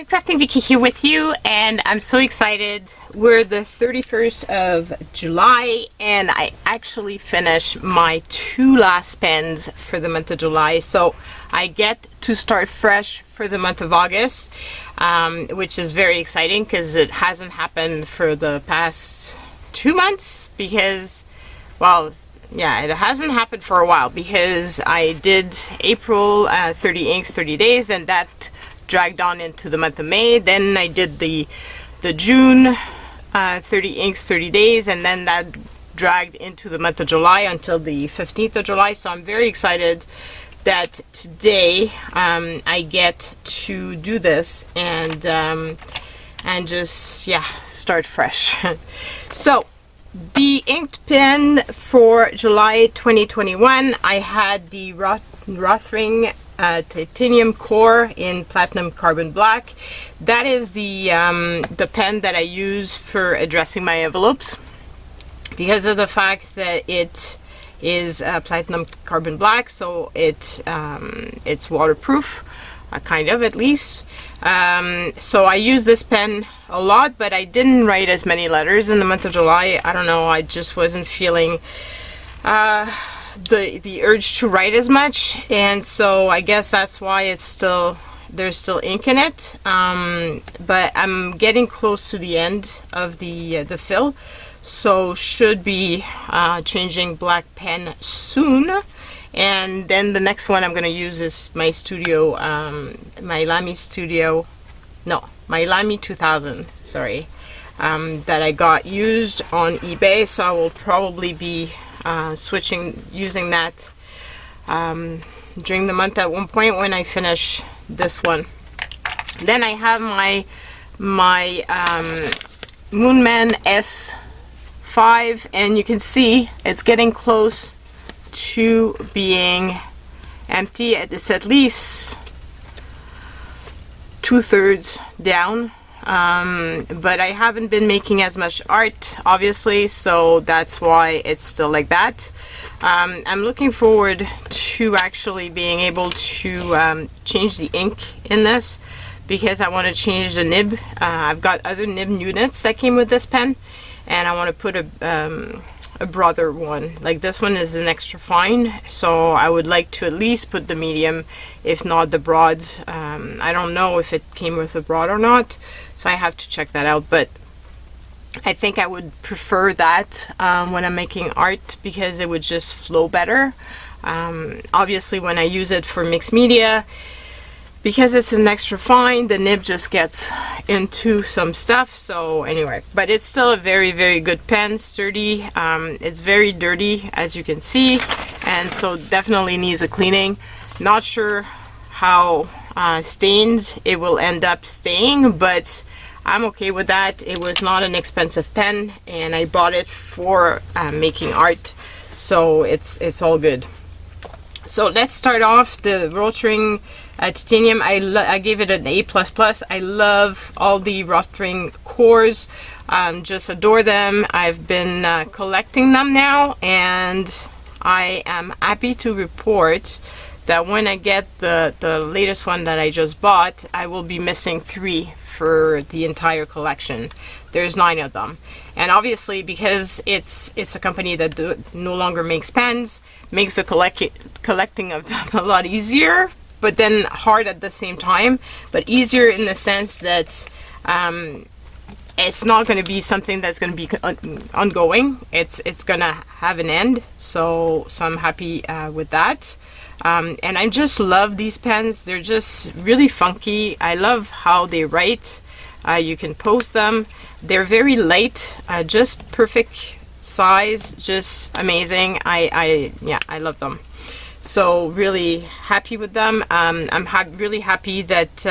Crafting Vicky here with you, and I'm so excited. We're the 31st of July, and I actually finished my 2 last pens for the month of July, so I get to start fresh for the month of August, which is very exciting because it hasn't happened for the past 2 months because, well, yeah, it hasn't happened for a while because I did April 30 inks, 30 days, and that dragged on into the month of May. Then I did the June 30 inks, 30 days, and then that dragged into the month of July until the 15th of July. So I'm very excited that today I get to do this and just, yeah, start fresh. So the inked pen for July 2021, I had the Rothring titanium core in platinum carbon black. That is the pen that I use for addressing my envelopes because of the fact that it is platinum carbon black, so it's waterproof, kind of, at least. So I use this pen a lot, but I didn't write as many letters in the month of July. I don't know, I just wasn't feeling the urge to write as much, and so I guess that's why there's still ink in it, but I'm getting close to the end of the fill, so should be changing black pen soon. And then the next one I'm going to use is my studio, my Lamy 2000, sorry, that I got used on eBay, so I will probably be using that during the month at one point when I finish this one. Then I have my Moonman S5, and you can see it's getting close to being empty. It's at least 2/3 down, but I haven't been making as much art, obviously, so that's why it's still like that. I'm looking forward to actually being able to change the ink in this because I want to change the nib. I've got other nib units that came with this pen, and I want to put a broader one. Like this one is an extra fine, so I would like to at least put the medium, if not the broad. I don't know if it came with a broad or not, so I have to check that out, but I think I would prefer that when I'm making art because it would just flow better. Obviously when I use it for mixed media, because it's an extra fine, the nib just gets into some stuff. So anyway, but it's still a very, very good pen, sturdy. It's very dirty, as you can see, and so definitely needs a cleaning. Not sure how stained it will end up staying, but I'm okay with that. It was not an expensive pen, and I bought it for making art, so it's all good. So let's start off the Rothring titanium. I gave it an A++. I love all the Rothring cores, just adore them. I've been collecting them now, and I am happy to report that when I get the latest one that I just bought, I will be missing 3 for the entire collection. There's 9 of them, and obviously because it's a company that no longer makes pens, makes the collecting of them a lot easier, but then hard at the same time. But easier in the sense that it's not going to be something that's going to be ongoing. It's going to have an end, so I'm happy with that. And I just love these pens. They're just really funky. I love how they write. You can post them. They're very light, just perfect size, just amazing. Yeah, I love them. So really happy with them. I'm really happy that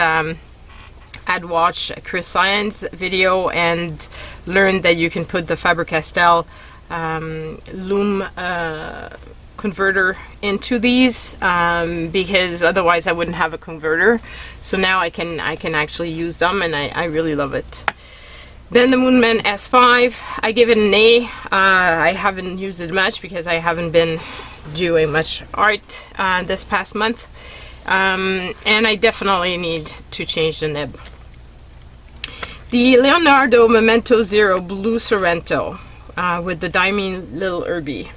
I'd watched Chris Science video and learned that you can put the Faber-Castell loom converter into these, because otherwise I wouldn't have a converter. So now I can actually use them, and I really love it. Then the Moonman S5, I give it an A. I haven't used it much because I haven't been doing much art this past month, and I definitely need to change the nib. The Leonardo Memento Zero Blue Sorrento with the Diamine Little Herbie.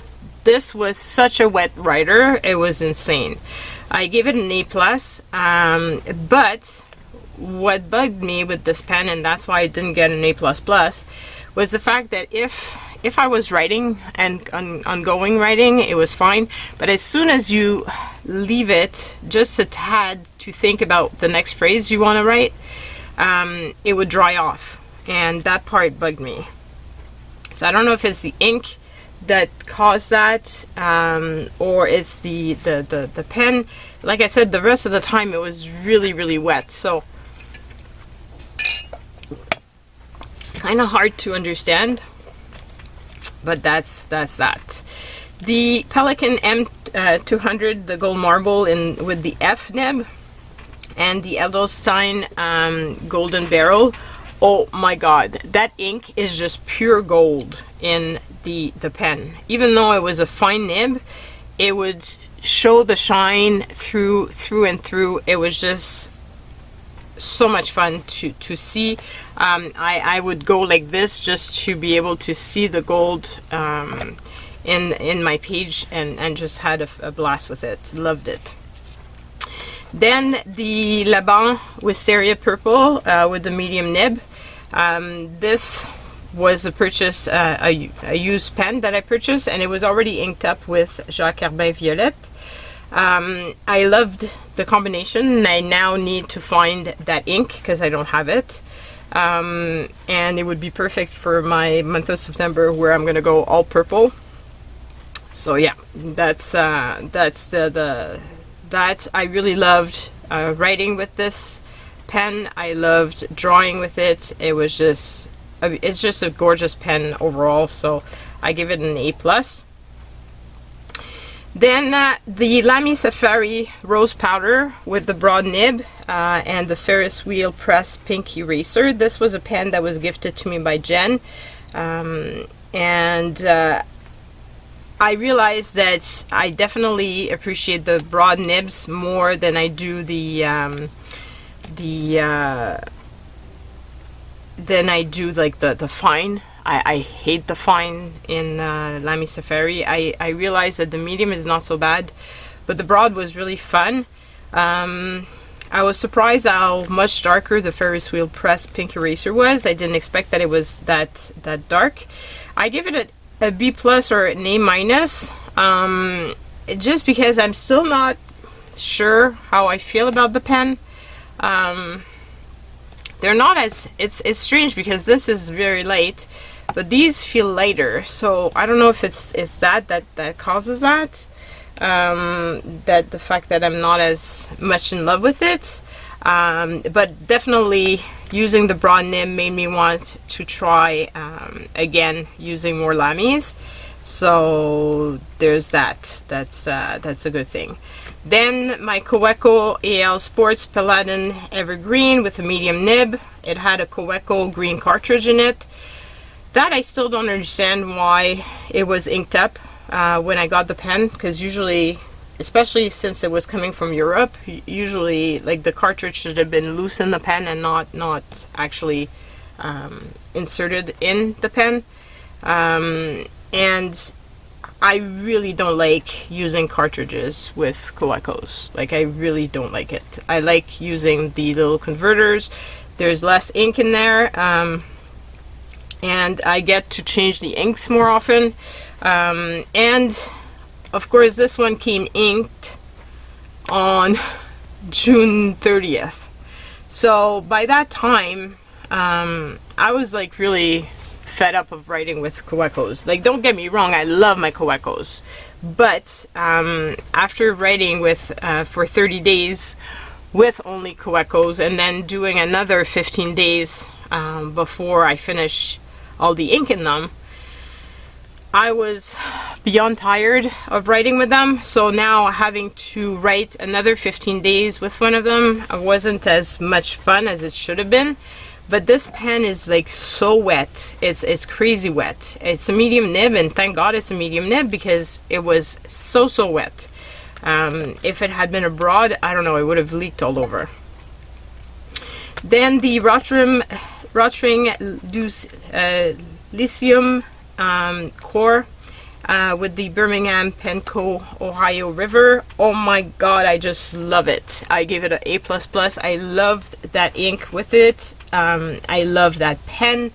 This was such a wet writer, it was insane. I gave it an A+, but what bugged me with this pen, and that's why I didn't get an A++, was the fact that if I was writing and ongoing writing, it was fine, but as soon as you leave it just a tad to think about the next phrase you want to write, it would dry off, and that part bugged me. So I don't know if it's the ink that caused that, or it's the pen. Like I said, the rest of the time it was really wet, so kind of hard to understand, but that's that. The Pelikan M200, the gold marble with the F nib, and the Edelstein golden barrel. Oh my god, that ink is just pure gold in the pen. Even though it was a fine nib, it would show the shine through and through. It was just so much fun to see. I would go like this just to be able to see the gold in my page, and just had a blast with it. Loved it. Then the Laban Wisteria purple with the medium nib. This was a purchase, a used pen that I purchased, and it was already inked up with Jacques Herbin Violet. I loved the combination, and I now need to find that ink because I don't have it. And it would be perfect for my month of September, where I'm gonna go all purple. So yeah, that's that. I really loved writing with this pen. I loved drawing with it. It was just, it's just a gorgeous pen overall, so I give it an A+. Then the Lamy Safari Rose Powder with the broad nib and the Ferris wheel press pink eraser. This was a pen that was gifted to me by Jen, and I realized that I definitely appreciate the broad nibs more than I do the fine. I hate the fine in Lamy Safari. I realized that the medium is not so bad, but the broad was really fun. I was surprised how much darker the Ferris wheel press pink eraser was. I didn't expect that it was that dark. I give it a B+ or an A-, just because I'm still not sure how I feel about the pen. They're not as, it's strange because this is very light, but these feel lighter, so I don't know if it's that causes that. That the fact that I'm not as much in love with it, but definitely using the broad nib made me want to try again using more Lamys. So there's that. That's a good thing. Then my Kaweco AL Sports Paladin Evergreen with a medium nib. It had a Kaweco green cartridge in it. That I still don't understand why it was inked up when I got the pen, because usually, especially since it was coming from Europe, usually like the cartridge should have been loose in the pen and not actually inserted in the pen. And I really don't like using cartridges with Kawecos. Like, I really don't like it. I like using the little converters. There's less ink in there, and I get to change the inks more often. And of course this one came inked on June 30th. So by that time, I was like really fed up of writing with Kawecos. Like, don't get me wrong, I love my Kawecos, but after writing with for 30 days with only Kawecos, and then doing another 15 days before I finish all the ink in them, I was beyond tired of writing with them. So now having to write another 15 days with one of them wasn't as much fun as it should have been. But this pen is like so wet. It's crazy wet. It's a medium nib, and thank God it's a medium nib, because it was so wet. If it had been a broad, I don't know, it would have leaked all over. Then the Rotterdam Rotring Lithium core with the Birmingham Penco Ohio River. Oh my god, I just love it. I gave it an A++. I loved that ink with it. I love that pen.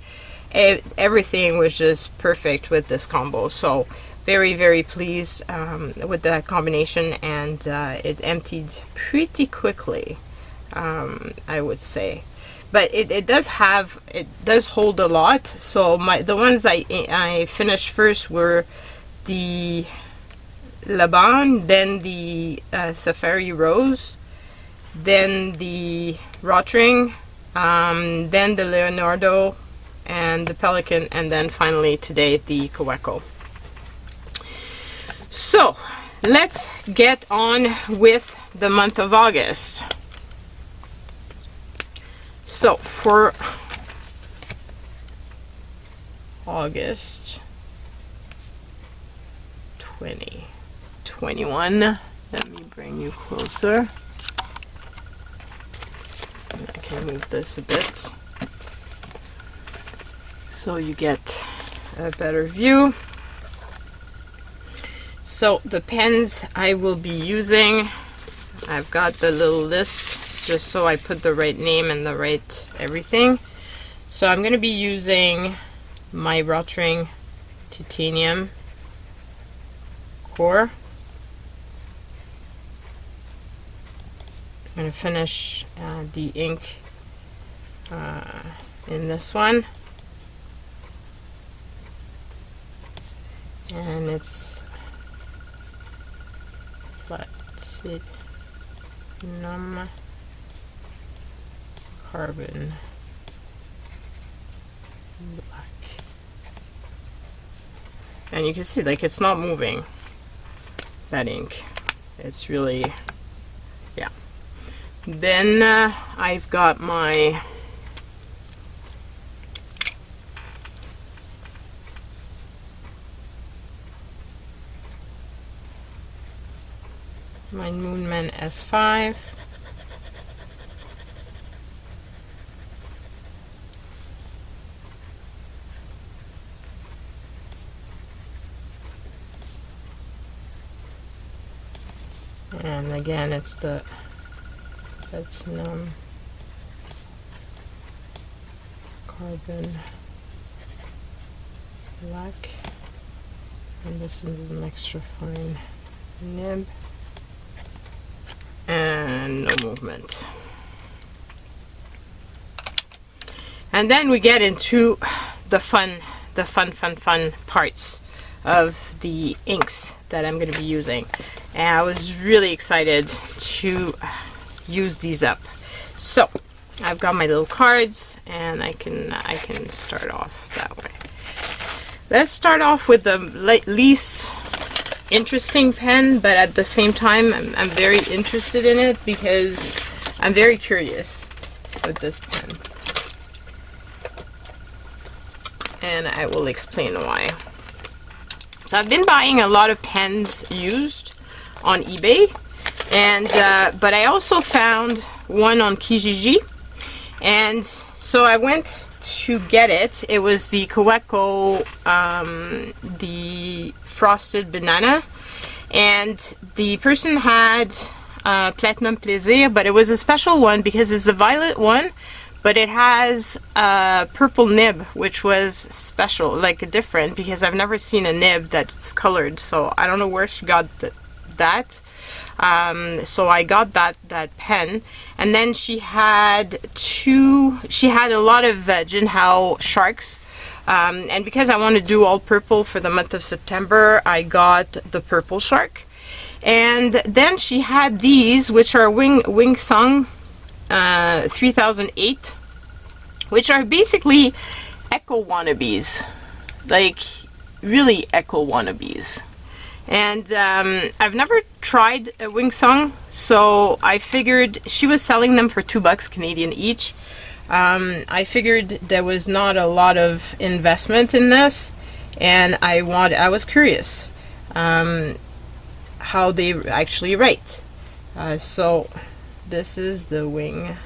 Everything was just perfect with this combo. So very, very pleased with that combination, and it emptied pretty quickly, I would say. But it does hold a lot. So the ones I finished first were the Laban, then the Safari Rose, then the Rotring, then the Leonardo and the Pelican, and then finally today the Kaweco. So let's get on with the month of August. So for August 2021, let me bring you closer. I can move this a bit so you get a better view. So the pens I will be using, I've got the little list just so I put the right name and the right everything. So I'm going to be using my Rotring Titanium core. I'm going to finish the ink in this one. And it's Platinum Carbon Black. And you can see, like, it's not moving, that ink. It's really, yeah. Then I've got my Moonman S5. And again, it's the Platinum Carbon Black, and this is an extra fine nib. And no movement. And then we get into the fun parts of the inks that I'm going to be using. And I was really excited to use these up. So I've got my little cards, and I can start off that way. Let's start off with the least interesting pen, but at the same time I'm very interested in it because I'm very curious with this pen, and I will explain why. So I've been buying a lot of pens used on eBay, and but I also found one on Kijiji, and so I went to get it. It was the Kaweco, the Frosted Banana, and the person had Platinum Plaisir, but it was a special one because it's the violet one, but it has a purple nib, which was special, like different, because I've never seen a nib that's colored, so I don't know where she got that. So I got that pen, and then she had a lot of Jinhao sharks. And because I want to do all purple for the month of September, I got the purple shark. And then she had these, which are Wing Sung 3008, which are basically Echo wannabes, like really Echo wannabes. And I've never tried a Wing Sung, so I figured she was selling them for $2 Canadian each. I figured there was not a lot of investment in this, and I was curious how they actually write. So this is the Wing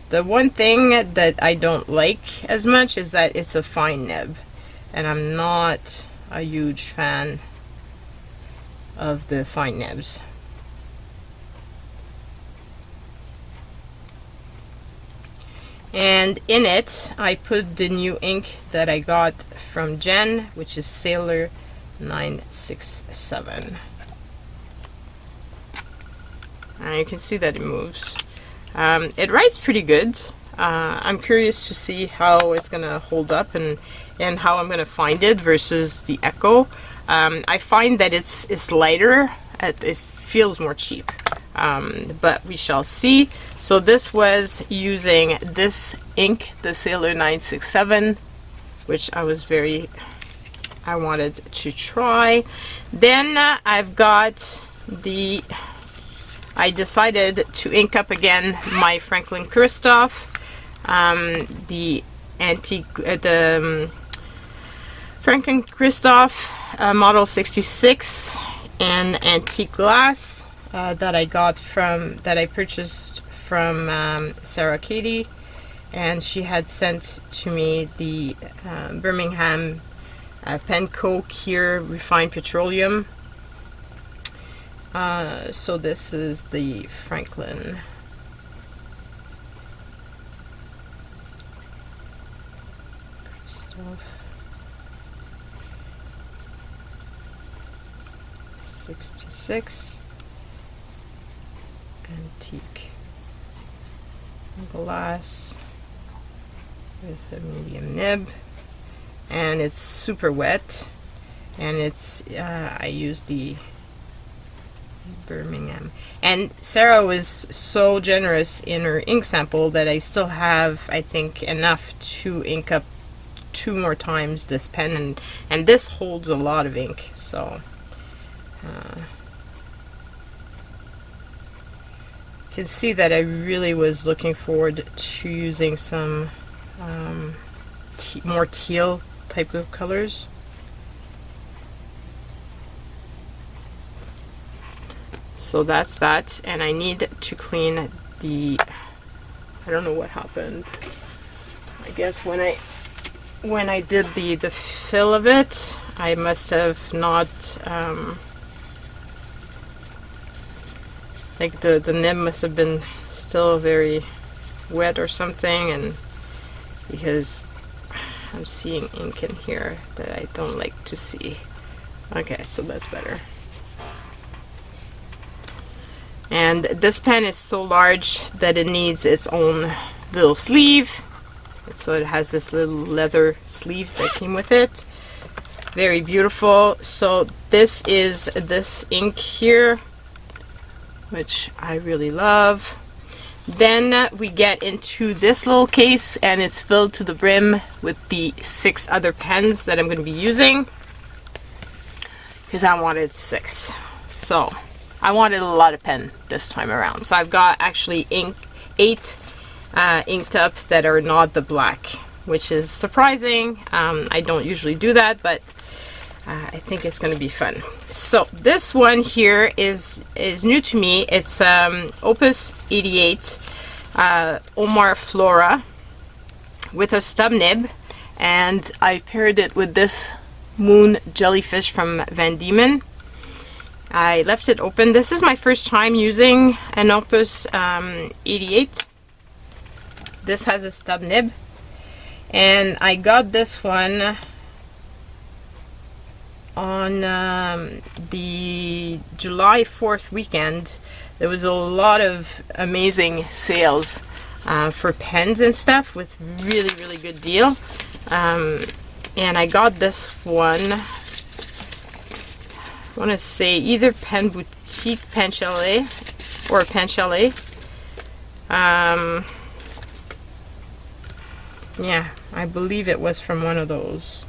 The one thing that I don't like as much is that it's a fine nib, and I'm not a huge fan of the fine nibs. And in it, I put the new ink that I got from Jen, which is Sailor 967. And you can see that it moves. It writes pretty good. I'm curious to see how it's gonna hold up and how I'm gonna find it versus the Echo. I find that it's lighter. It feels more cheap, but we shall see. So this was using this ink, the Sailor 967, which I wanted to try. Then I've got I decided to ink up again my Franklin Christoph, the Franklin Christoph model 66 and antique glass that I purchased from Sarah Katie, and she had sent to me the Birmingham Penco Kier Refined Petroleum. So this is the Franklin Christoph 66 antique glass with a medium nib, and it's super wet, and it's I used the Birmingham, and Sarah was so generous in her ink sample that I still have, I think, enough to ink up 2 more times this pen, and this holds a lot of ink. So you can see that I really was looking forward to using some more teal type of colors. So that's that, and I need to clean the, I don't know what happened. I guess when I did the fill of it, I must have not, like the nib must have been still very wet or something, and because I'm seeing ink in here that I don't like to see. Okay, so that's better. And this pen is so large that it needs its own little sleeve. So it has this little leather sleeve that came with it. Very beautiful. So this is this ink here, which I really love. Then we get into this little case, and it's filled to the brim with the 6 other pens that I'm going to be using, because I wanted 6. So I wanted a lot of pen this time around. So I've got actually 8 ink tubs that are not the black, which is surprising. I don't usually do that, but I think it's going to be fun. So this one here is new to me. It's Opus 88 Omar Flora with a stub nib, and I paired it with this Moon Jellyfish from Van Diemen. I left it open. This is my first time using an Opus 88. This has a stub nib, and I got this one on the July 4th weekend. There was a lot of amazing sales for pens and stuff with really good deal, and I got this one, I want to say either Pen Boutique Pen Chalet or Pen Chalet. Yeah, I believe it was from one of those.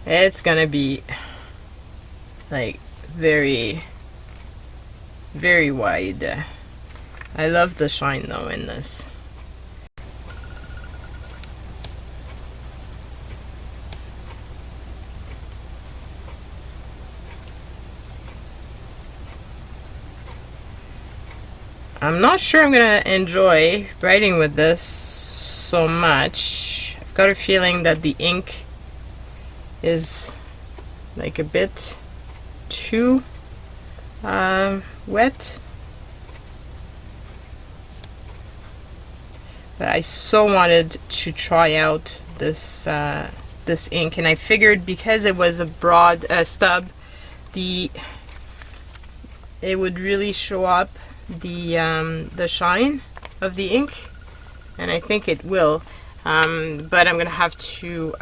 It's gonna be like very wide. I love the shine though in this. I'm not sure I'm gonna enjoy writing with this so much. I've got a feeling that the ink is like a bit too wet. But I so wanted to try out this this ink, and I figured because it was a broad stub, it would really show up the shine of the ink, and I think it will. But I'm gonna have to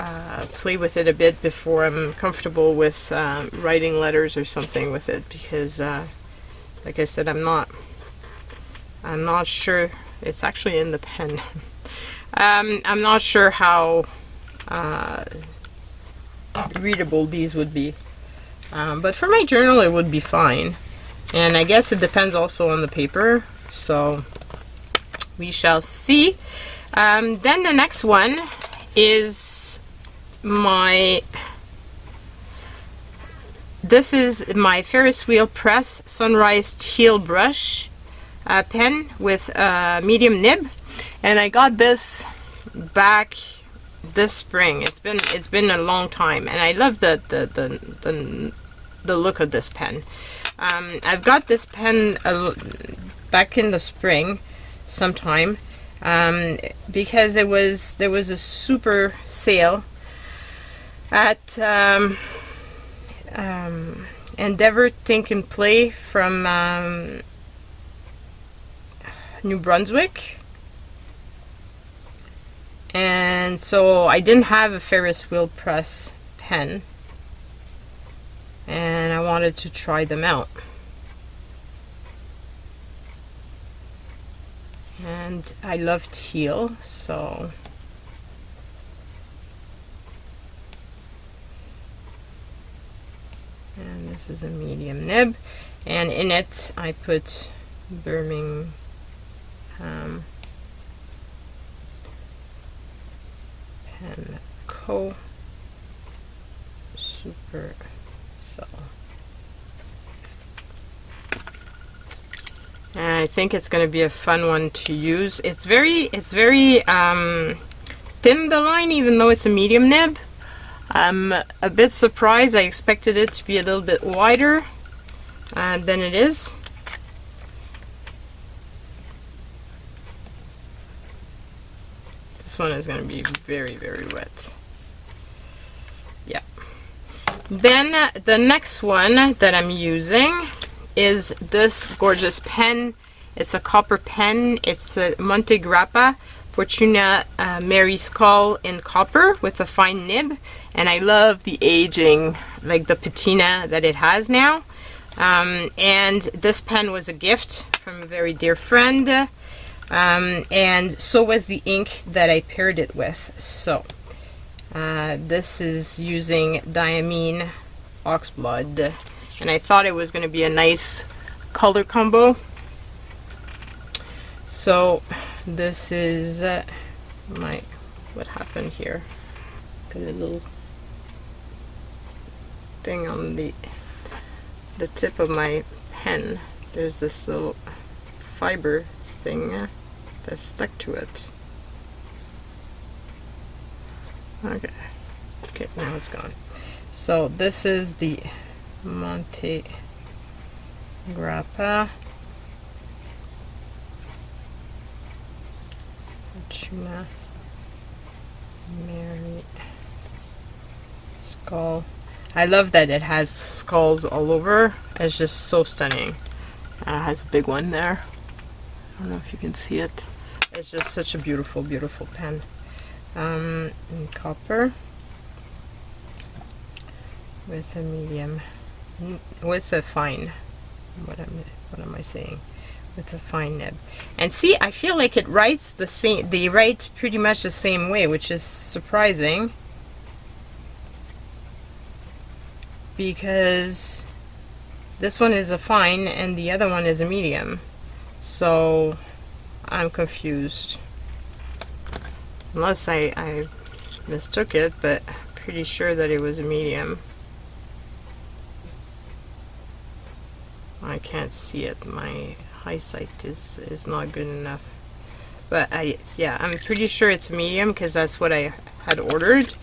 play with it a bit before I'm comfortable with writing letters or something with it, because like I said, I'm not sure. It's actually in the pen. I'm not sure how readable these would be, but for my journal it would be fine. And I guess it depends also on the paper, so we shall see. Then the next one is this is my Ferris wheel press Sunrise Teal brush pen with a medium nib, and I got this back this spring. It's been a long time, and I love the look of this pen. I've got this pen back in the spring sometime, because there was a super sale at Endeavor Think and Play from New Brunswick, and so I didn't have a Ferris wheel press pen, and I wanted to try them out. And I love teal, so and this is a medium nib, and in it I put Birmingham Pen Co. Super Cell. And I think it's going to be a fun one to use. It's very thin, the line, even though it's a medium nib. I'm a bit surprised. I expected it to be a little bit wider than it is. This one is going to be very, very wet. Yeah. Then the next one that I'm using is this gorgeous pen. It's a copper pen. It's a Monte Grappa Fortuna Mary Skull in copper with a fine nib, and I love the aging, like the patina that it has now. And this pen was a gift from a very dear friend, and so was the ink that I paired it with. So this is using Diamine Oxblood, and I thought it was going to be a nice color combo. So this is what happened here. Got a little thing on the tip of my pen. There's this little fiber thing that's stuck to it. Okay, now it's gone. So this is the Monte Grappa Fortuna Mary Skull. I love that it has skulls all over. It's just so stunning. It has a big one there. I don't know if you can see it. It's just such a beautiful, beautiful pen. In copper with a medium, with a fine, what am I saying? With a fine nib. And see, I feel like it writes the same, they write pretty much the same way, which is surprising, because this one is a fine and the other one is a medium. So I'm confused. Unless I mistook it, but pretty sure that it was a medium. I can't see it. My eyesight is not good enough. But yeah, I'm pretty sure it's medium because that's what I had ordered.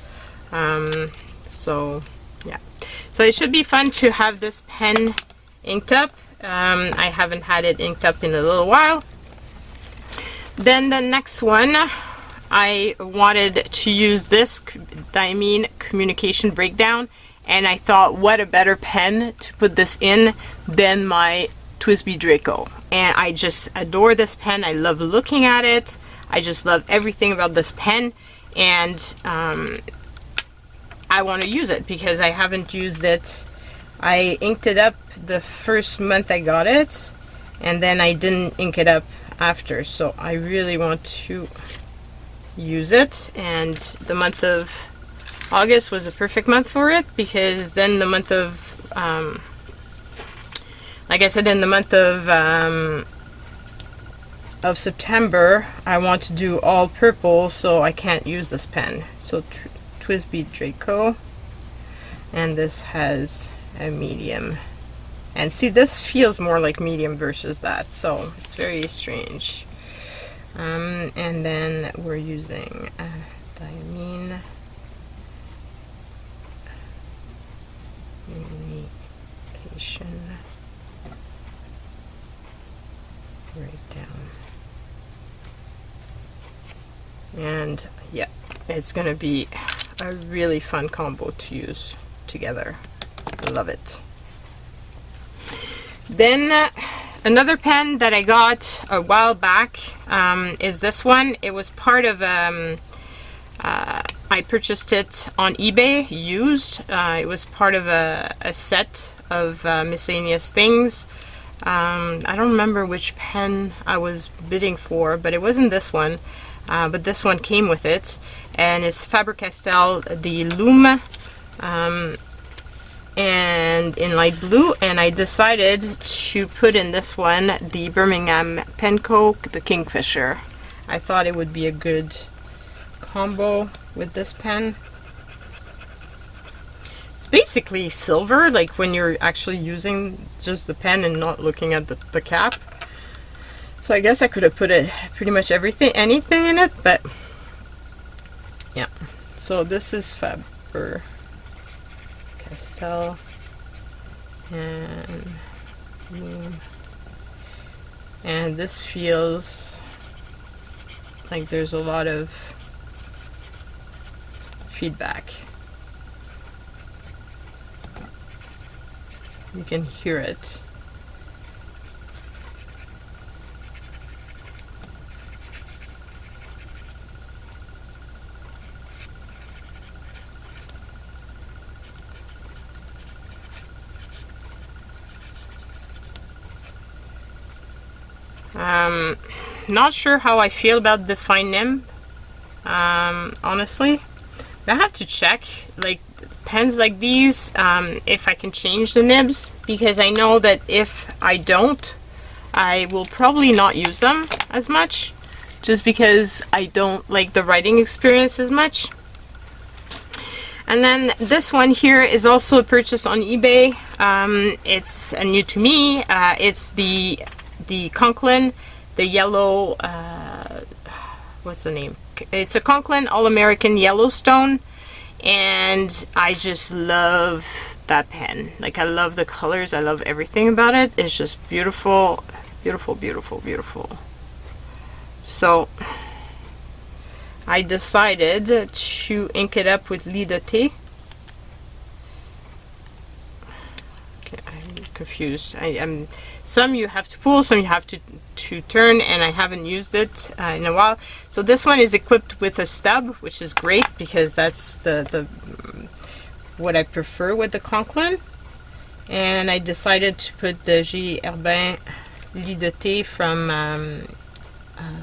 So yeah, so it should be fun to have this pen inked up. I haven't had it inked up in a little while. Then the next one, I wanted to use this Diamine Communication Breakdown, and I thought, what a better pen to put this in than my TWSBI Draco. And I just adore this pen. I love looking at it. I just love everything about this pen, and I want to use it because I haven't used it. I inked it up the first month I got it, and then I didn't ink it up after, so I really want to use it. And the month of August was a perfect month for it, because then the month of like I said, in the month of September, I want to do all purple, so I can't use this pen. So TWSBI Draco, and this has a medium. And see, this feels more like medium versus that, so it's very strange. And then we're using Diamine Communication Breakdown. And yeah, it's gonna be a really fun combo to use together. I love it. Then another pen that I got a while back is this one. It was part of I purchased it on eBay used. It was part of a set of miscellaneous things. I don't remember which pen I was bidding for, but it wasn't this one. But this one came with it, and it's Faber-Castell the Lume, and in light blue. And I decided to put in this one the Birmingham Penco, the Kingfisher. I thought it would be a good combo with this pen. It's basically silver, like when you're actually using just the pen and not looking at the cap. So I guess I could have put it pretty much anything in it, but yeah. So this is Faber-Castell, and this feels like there's a lot of feedback. You can hear it. Not sure how I feel about the fine nib, honestly. I have to check, like pens like these, if I can change the nibs, because I know that if I don't, I will probably not use them as much, just because I don't like the writing experience as much. And then this one here is also a purchase on eBay. It's new to me. It's the Kontinuum, the yellow, what's the name? It's a Kontinuum All-American Yellowstone, and I just love that pen. Like, I love the colors, I love everything about it. It's just beautiful, beautiful, beautiful, beautiful. So I decided to ink it up with Lit de Thé. Okay, I'm confused. Some you have to pull, some you have to turn, and I haven't used it in a while. So this one is equipped with a stub, which is great because that's the what I prefer with the Kontinuum. And I decided to put the J. Herbin Lit de Thé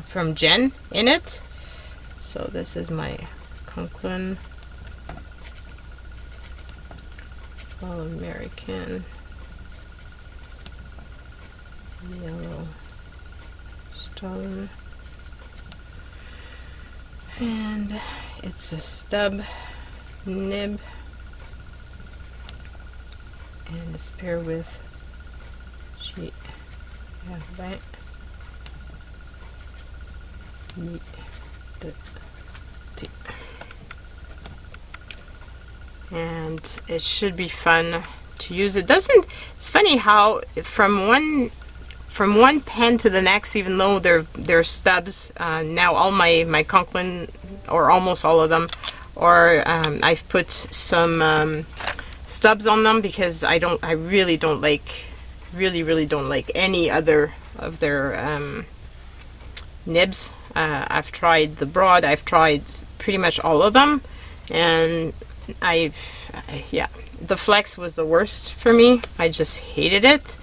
from Jen in it. So this is my Kontinuum All-American Yellowstone. And it's a stub nib, and it's paired with sheet. Yeah, that. And it should be fun to use. It doesn't. It's funny how from one pen to the next, even though they're stubs. Now all my Conklin, or almost all of them, or I've put some stubs on them because I really don't like any other of their nibs. I've tried the broad. I've tried pretty much all of them, and yeah, the flex was the worst for me. I just hated it.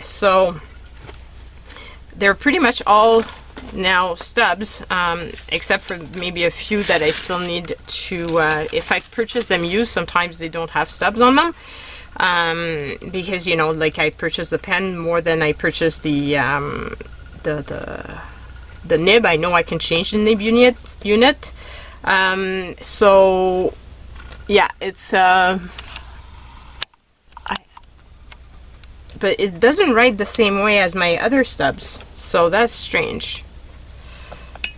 So they're pretty much all now stubs, except for maybe a few that I still need to, if I purchase them used, sometimes they don't have stubs on them, because, you know, like I purchased the pen more than I purchased the nib. I know I can change the nib unit. So yeah, it's but it doesn't write the same way as my other stubs, so that's strange.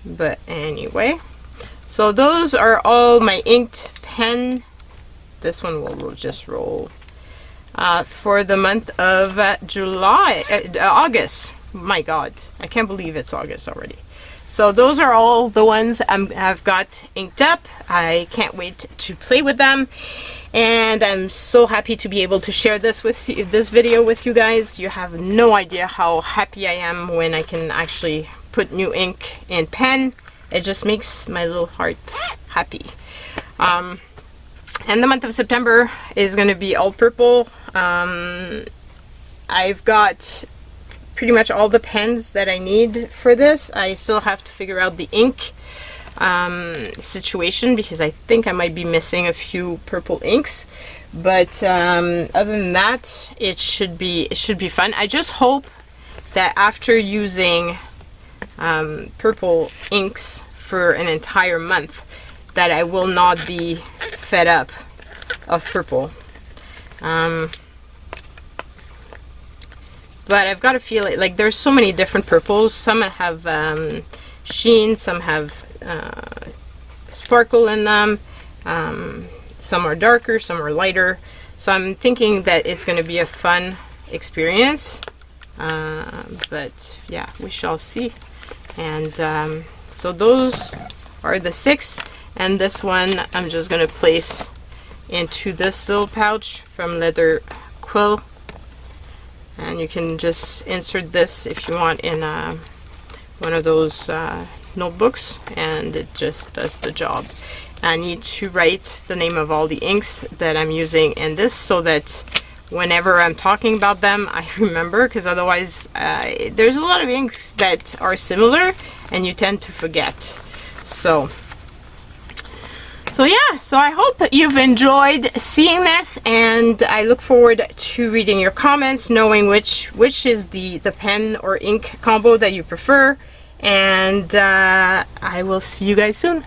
But anyway, so those are all my inked pen. This one will just roll for the month of August. My God, I can't believe it's August already. So those are all the ones I've got inked up. I can't wait to play with them, and I'm so happy to be able to share this with you, this video with you guys. You have no idea how happy I am when I can actually put new ink in pen. It just makes my little heart happy. And the month of September is going to be all purple. I've got pretty much all the pens that I need for this. I still have to figure out the ink situation, because I think I might be missing a few purple inks, but other than that, it should be fun. I just hope that after using purple inks for an entire month, that I will not be fed up of purple. But I've got to feel it, like there's so many different purples. Some have sheen, some have sparkle in them, some are darker, some are lighter. So I'm thinking that it's going to be a fun experience. But yeah, we shall see. And so those are the 6, and this one I'm just going to place into this little pouch from Leather Quill. And you can just insert this if you want in one of those notebooks, and it just does the job. I need to write the name of all the inks that I'm using in this, so that whenever I'm talking about them, I remember, because otherwise there's a lot of inks that are similar and you tend to forget. So yeah, so I hope you've enjoyed seeing this, and I look forward to reading your comments, knowing which is the pen or ink combo that you prefer, and I will see you guys soon.